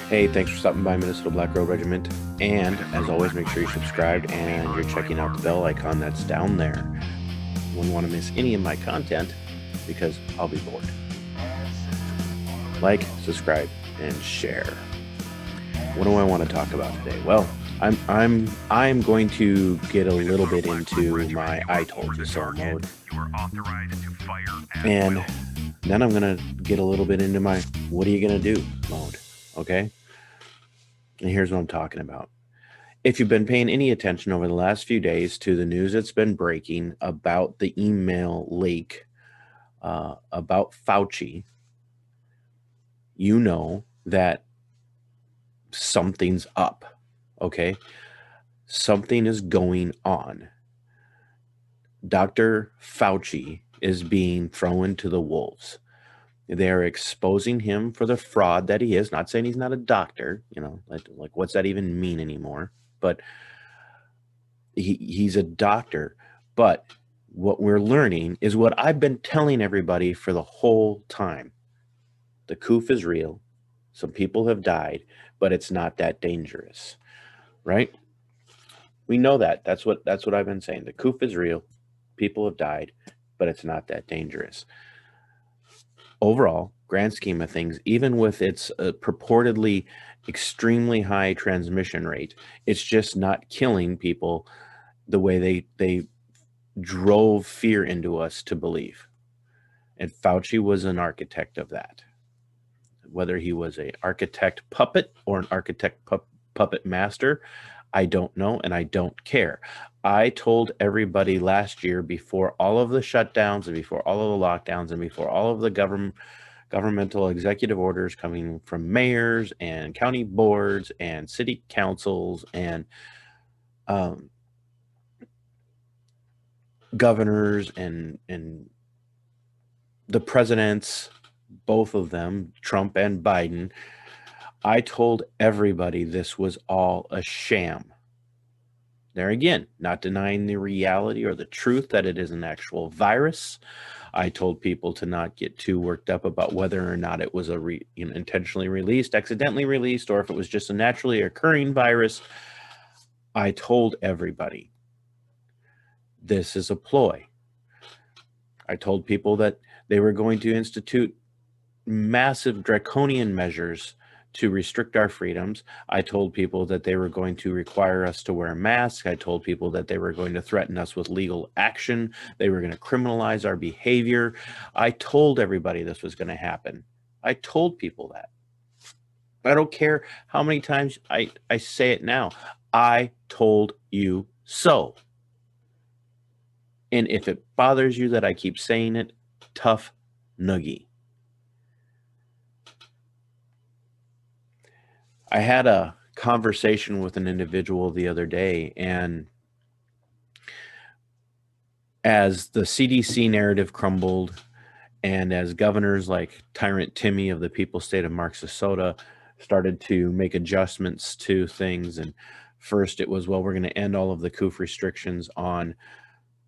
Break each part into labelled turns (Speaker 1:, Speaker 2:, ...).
Speaker 1: Hey, thanks for stopping by Minnesota Black Robe Regiment. And as always, make sure you're subscribed and you're checking out the bell icon that's down there. You wouldn't want to miss any of my content because I'll be bored. Like, subscribe, and share. What do I want to talk about today? Well, I'm going to get a little bit into my I told you so mode. And then I'm going to get a little bit into my what are you going to do mode. Okay? And here's what I'm talking about. If you've been paying any attention over the last few days to the news that's been breaking about the email leak about Fauci, you know that something's up, okay? Something is going on. Dr. Fauci is being thrown to the wolves. They're exposing him for the fraud that he is. Not saying he's not a doctor, like what's that even mean anymore? But he's a doctor. But what we're learning is what I've been telling everybody for the whole time. The coof is real. Some people have died, but it's not that dangerous, right? We know that. That's what I've been saying. The coof is real. People have died, but it's not that dangerous. Overall, grand scheme of things, even with its purportedly extremely high transmission rate, it's just not killing people the way they drove fear into us to believe. And Fauci was an architect of that. Whether he was an architect puppet or an architect puppet master, I don't know, and I don't care. I told everybody last year, before all of the shutdowns and before all of the lockdowns and before all of the governmental executive orders coming from mayors and county boards and city councils and governors and the presidents, both of them, Trump and Biden, I told everybody this was all a sham. There again, not denying the reality or the truth that it is an actual virus. I told people to not get too worked up about whether or not it was intentionally released, accidentally released, or if it was just a naturally occurring virus. I told everybody this is a ploy. I told people that they were going to institute massive draconian measures to restrict our freedoms. I told people that they were going to require us to wear masks. I told people that they were going to threaten us with legal action. They were going to criminalize our behavior. I told everybody this was going to happen. I told people that. I don't care how many times I say it now. I told you so. And if it bothers you that I keep saying it, tough noogie. I had a conversation with an individual the other day, and as the CDC narrative crumbled, and as governors like Tyrant Timmy of the People's State of Minnesota started to make adjustments to things, and first it was, well, we're going to end all of the coof restrictions on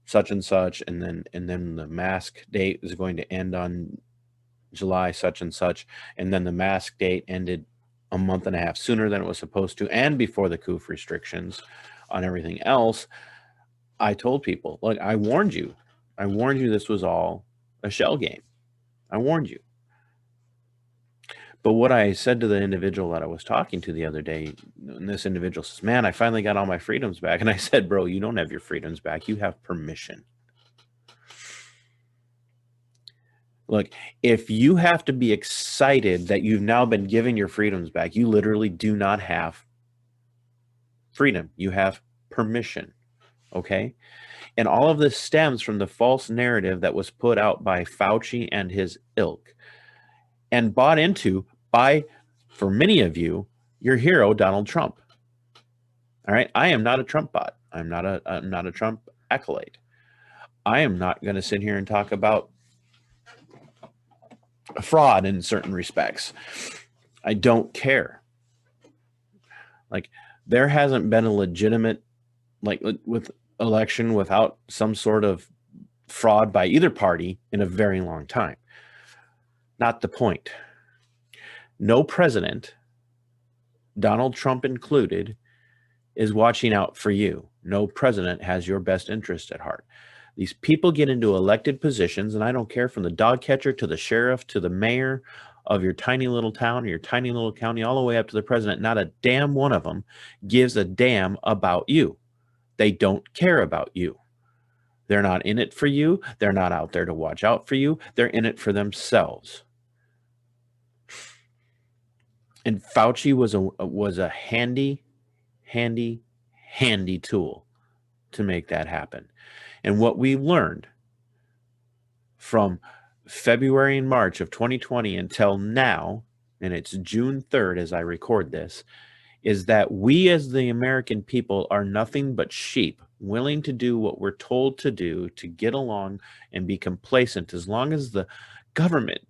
Speaker 1: such and such, and then the mask date is going to end on July such and such, and then the mask date ended a month and a half sooner than it was supposed to, and before the coof restrictions on everything else. I told people, look, I warned you this was all a shell game. I warned you. But what I said to the individual that I was talking to the other day, and this individual says, man, I finally got all my freedoms back. And I said, bro, you don't have your freedoms back. You have permission. Look, if you have to be excited that you've now been given your freedoms back, you literally do not have freedom. You have permission, okay? And all of this stems from the false narrative that was put out by Fauci and his ilk and bought into by, for many of you, your hero, Donald Trump. All right? I am not a Trump bot. I'm not a Trump acolyte. I am not going to sit here and talk about fraud in certain respects. I don't care. Like, there hasn't been a legitimate, like, with election without some sort of fraud by either party in a very long time. Not the point. No president Donald Trump included, is watching out for you. No president has your best interest at heart. These people get into elected positions, and I don't care, from the dog catcher to the sheriff to the mayor of your tiny little town or your tiny little county, all the way up to the president. Not a damn one of them gives a damn about you. They don't care about you. They're not in it for you. They're not out there to watch out for you. They're in it for themselves. And Fauci was a handy tool to make that happen. And what we learned from February and March of 2020 until now, and it's June 3rd as I record this, is that we as the American people are nothing but sheep, willing to do what we're told to do to get along and be complacent as long as the government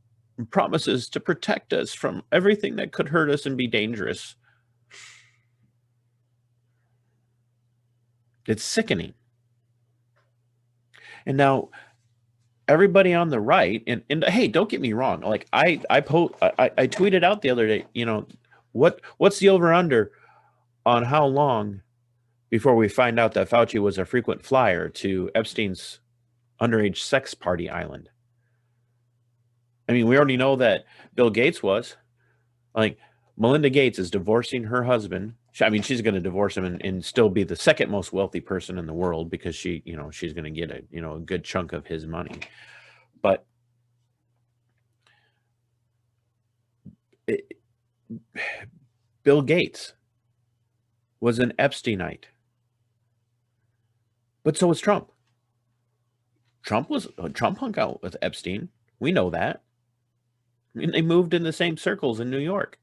Speaker 1: promises to protect us from everything that could hurt us and be dangerous. It's sickening. And now everybody on the right, and hey, don't get me wrong, like I tweeted out the other day, what's the over under on how long before we find out that Fauci was a frequent flyer to Epstein's underage sex party island? I mean, we already know that Bill Gates was. Like, Melinda Gates is divorcing her husband. I mean, she's going to divorce him and still be the second most wealthy person in the world because she's going to get a good chunk of his money. But Bill Gates was an Epsteinite. But so was Trump. Trump hung out with Epstein. We know that. I mean, they moved in the same circles in New York.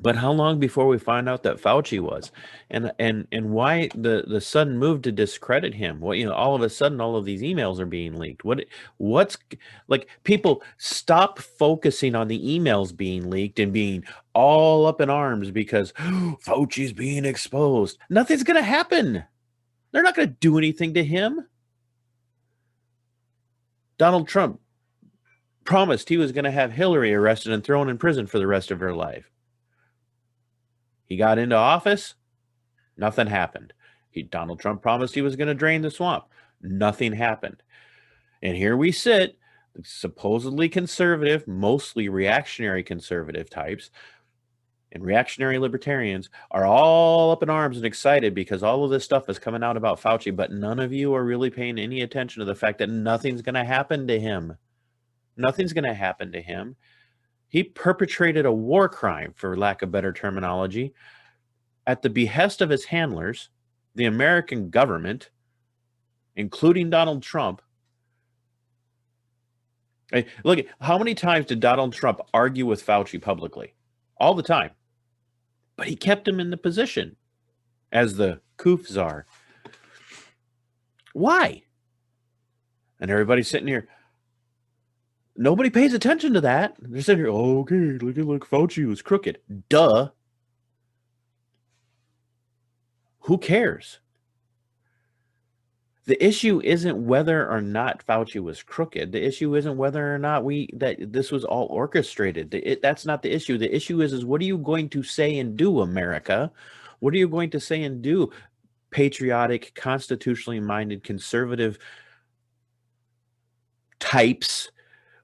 Speaker 1: But how long before we find out that Fauci was, and why the sudden move to discredit him? Well, all of a sudden, all of these emails are being leaked. What's like? People stop focusing on the emails being leaked and being all up in arms because Fauci's being exposed. Nothing's going to happen. They're not going to do anything to him. Donald Trump promised he was going to have Hillary arrested and thrown in prison for the rest of her life. He got into office, nothing happened. Donald Trump promised he was going to drain the swamp. Nothing happened. And here we sit, supposedly conservative, mostly reactionary conservative types, and reactionary libertarians are all up in arms and excited because all of this stuff is coming out about Fauci, but none of you are really paying any attention to the fact that nothing's going to happen to him. Nothing's going to happen to him. He perpetrated a war crime, for lack of better terminology, at the behest of his handlers, the American government, including Donald Trump. Hey, look, how many times did Donald Trump argue with Fauci publicly? All the time. But he kept him in the position as the coof czar. Why? And everybody's sitting here. Nobody pays attention to that. They're sitting here, oh, okay, look, Fauci was crooked. Duh. Who cares? The issue isn't whether or not Fauci was crooked. The issue isn't whether or not that this was all orchestrated. That's not the issue. The issue is what are you going to say and do, America? What are you going to say and do, patriotic, constitutionally minded, conservative types?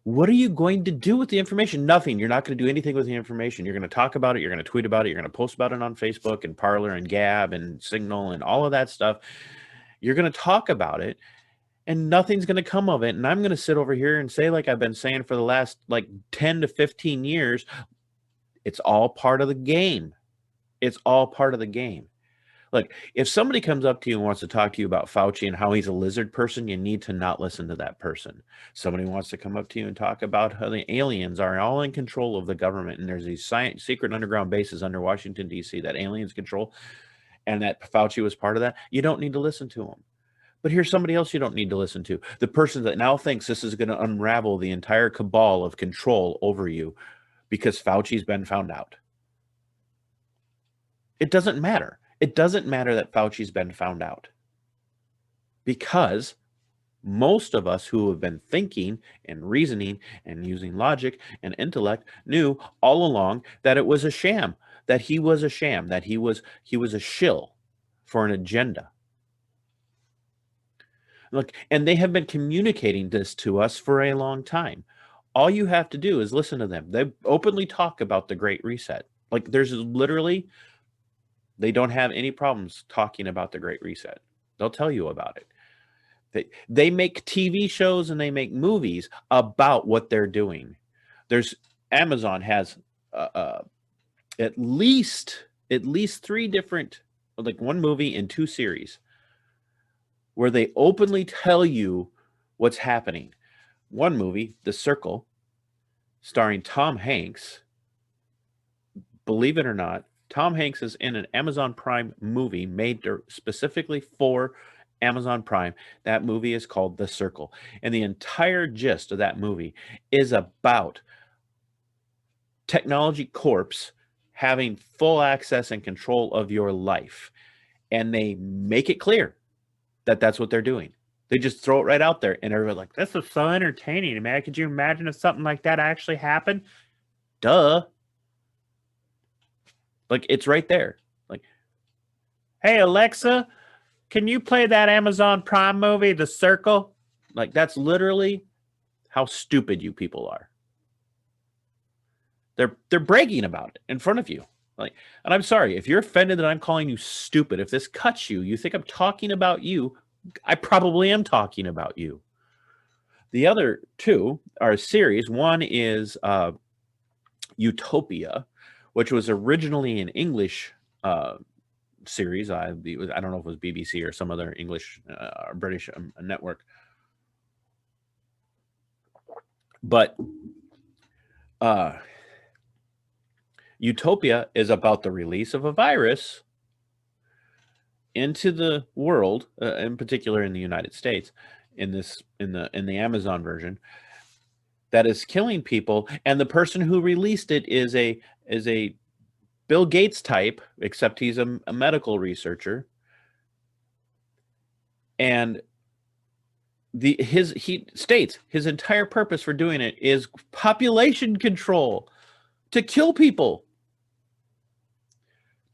Speaker 1: What are you going to do with the information? Nothing. You're not going to do anything with the information. You're going to talk about it. You're going to tweet about it. You're going to post about it on Facebook and Parler and Gab and Signal and all of that stuff. You're going to talk about it and nothing's going to come of it. And I'm going to sit over here and say, like I've been saying for the last 10 to 15 years, it's all part of the game. It's all part of the game. Look, if somebody comes up to you and wants to talk to you about Fauci and how he's a lizard person, you need to not listen to that person. Somebody wants to come up to you and talk about how the aliens are all in control of the government and there's these secret underground bases under Washington, D.C. that aliens control and that Fauci was part of that. You don't need to listen to him. But here's somebody else you don't need to listen to. The person that now thinks this is going to unravel the entire cabal of control over you because Fauci's been found out. It doesn't matter. It doesn't matter that Fauci's been found out because Most of us who have been thinking and reasoning and using logic and intellect knew all along that it was a sham, that he was a sham, that he was a shill for an agenda. Look, and they have been communicating this to us for a long time. All you have to do is listen to them. They openly talk about the Great Reset. Like, there's literally, they don't have any problems talking about the Great Reset. They'll tell you about it. They make TV shows and they make movies about what they're doing. Amazon has at least 3 different, like 1 movie and 2 series, where they openly tell you what's happening. 1 movie, The Circle, starring Tom Hanks. Believe it or not, Tom Hanks is in an Amazon Prime movie made specifically for Amazon Prime. That movie is called The Circle. And the entire gist of that movie is about Technology Corp's having full access and control of your life. And they make it clear that that's what they're doing. They just throw it right out there, and everybody's like, this is so entertaining, man. Could you imagine if something like that actually happened? Duh. Like, it's right there. Like, hey, Alexa, can you play that Amazon Prime movie, The Circle? Like, that's literally how stupid you people are. They're bragging about it in front of you. Like, and I'm sorry, if you're offended that I'm calling you stupid, if this cuts you, you think I'm talking about you, I probably am talking about you. The other 2 are a series. One is Utopia, which was originally an English series. I don't know if it was BBC or some other English or British network. But Utopia is about the release of a virus into the world, in particular in the United States, in the Amazon version, that is killing people. And the person who released it is a Bill Gates type, except he's a medical researcher. And he states his entire purpose for doing it is population control, to kill people,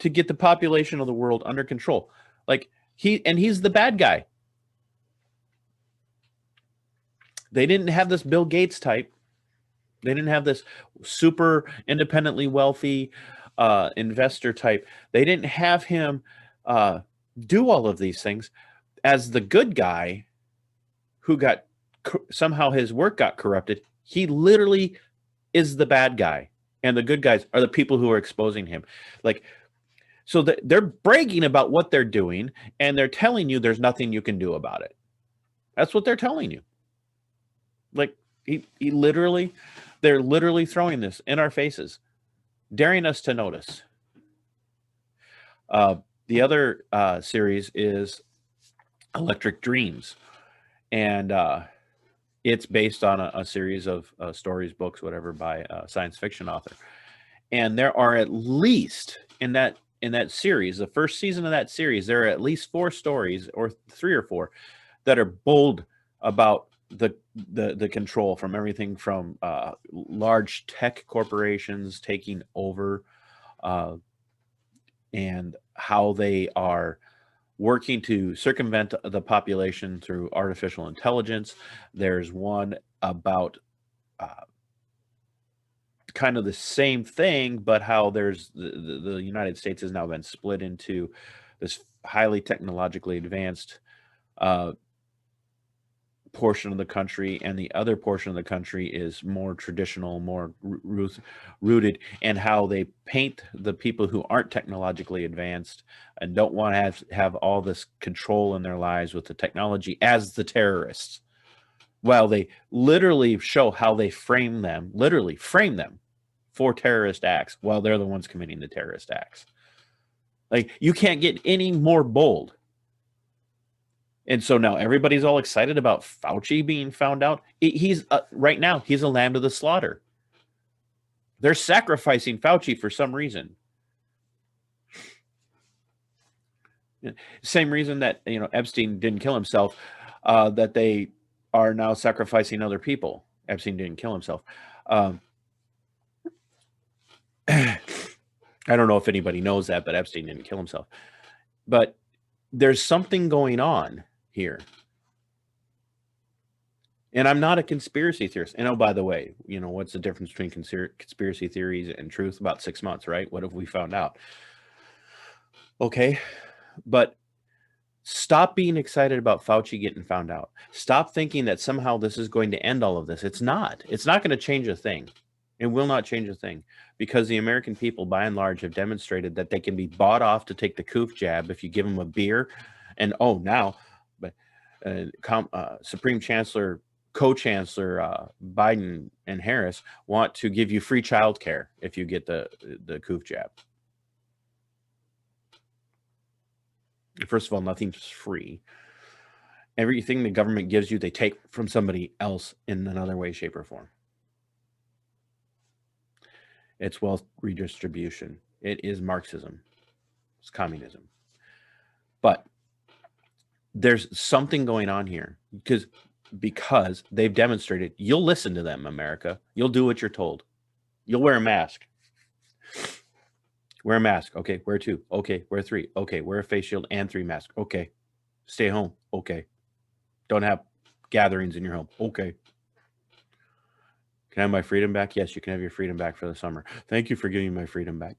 Speaker 1: to get the population of the world under control. Like, he's the bad guy. They didn't have this Bill Gates type. They didn't have this super independently wealthy investor type. They didn't have him do all of these things as the good guy who got somehow his work got corrupted. He literally is the bad guy, and the good guys are the people who are exposing him. Like, so they're bragging about what they're doing, and they're telling you there's nothing you can do about it. That's what they're telling you. Like, they're literally throwing this in our faces, daring us to notice. The other series is Electric Dreams, and it's based on a series of stories, books, whatever, by a science fiction author. And there are at least in that series, the first season of that series, there are at least 4 stories, or 3 or 4, that are bold about the control from everything from large tech corporations taking over, and how they are working to circumvent the population through artificial intelligence. There's one about kind of the same thing, but how there's the United States has now been split into this highly technologically advanced portion of the country, and the other portion of the country is more traditional, more rooted, and how they paint the people who aren't technologically advanced and don't want to have all this control in their lives with the technology as the terrorists. Well, they literally show how they literally frame them for terrorist acts while they're the ones committing the terrorist acts. Like, you can't get any more bold. And so now everybody's all excited about Fauci being found out. He's right now, he's a lamb to the slaughter. They're sacrificing Fauci for some reason. Same reason that, Epstein didn't kill himself, that they are now sacrificing other people. Epstein didn't kill himself. I don't know if anybody knows that, but Epstein didn't kill himself. But there's something going on here. And I'm not a conspiracy theorist. And oh, by the way, what's the difference between conspiracy theories and truth? About 6 months, right? What have we found out? Okay. But stop being excited about Fauci getting found out. Stop thinking that somehow this is going to end all of this. It's not. It's not going to change a thing. It will not change a thing, because the American people, by and large, have demonstrated that they can be bought off to take the coof jab if you give them a beer. And Supreme Chancellor, Co-Chancellor Biden and Harris want to give you free child care if you get the coof jab. First of all, nothing's free. Everything the government gives you, they take from somebody else in another way, shape, or form. It's wealth redistribution. It is Marxism. It's communism. But there's something going on here because they've demonstrated. You'll listen to them, America. You'll do what you're told. You'll wear a mask. Wear a mask. Okay, wear 2. Okay, wear 3. Okay, wear a face shield and 3 masks. Okay, stay home. Okay, don't have gatherings in your home. Okay. Can I have my freedom back? Yes, you can have your freedom back for the summer. Thank you for giving me my freedom back.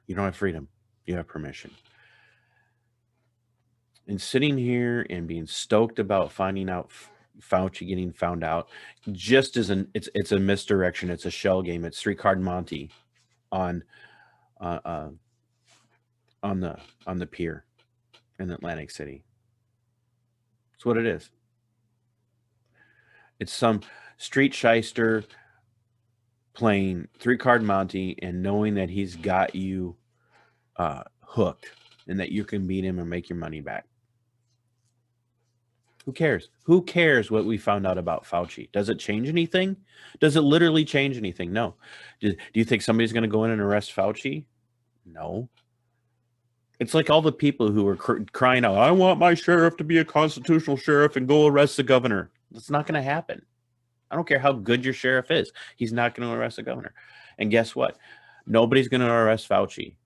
Speaker 1: You don't have freedom. You have permission. And sitting here and being stoked about finding out Fauci getting found out just isn't. It's a misdirection. It's a shell game. It's 3-card Monte on the pier in Atlantic City. That's what it is. It's some street shyster playing 3-card Monte and knowing that he's got you hooked and that you can beat him and make your money back. Who cares? Who cares what we found out about Fauci? Does it change anything? Does it literally change anything? No. Do you think somebody's going to go in and arrest Fauci? No. It's like all the people who are crying out, I want my sheriff to be a constitutional sheriff and go arrest the governor. That's not going to happen. I don't care how good your sheriff is. He's not going to arrest the governor. And guess what? Nobody's going to arrest Fauci.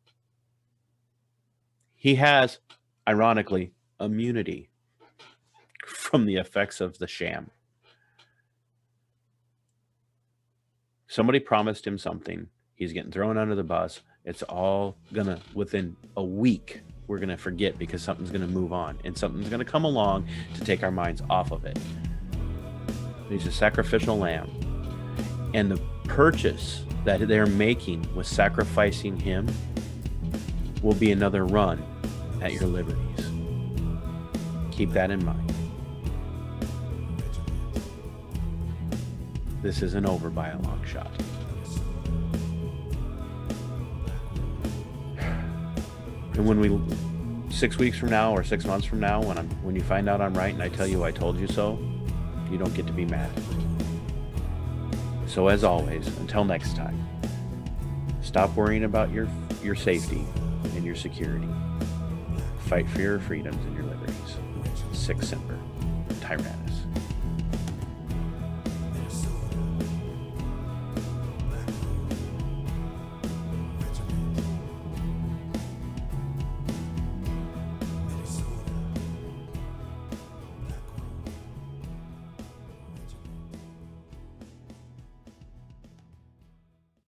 Speaker 1: He has, ironically, immunity from the effects of the sham. Somebody promised him something. He's getting thrown under the bus. It's all gonna, within a week, we're gonna forget because something's gonna move on and something's gonna come along to take our minds off of it. He's a sacrificial lamb. And the purchase that they're making with sacrificing him will be another run at your liberties. Keep that in mind. This isn't over by a long shot. And when 6 weeks from now or 6 months from now, when you find out I'm right and I tell you I told you so, you don't get to be mad. So as always, until next time, stop worrying about your safety and your security. Fight for your freedoms and your liberties. Sic semper tyrannis.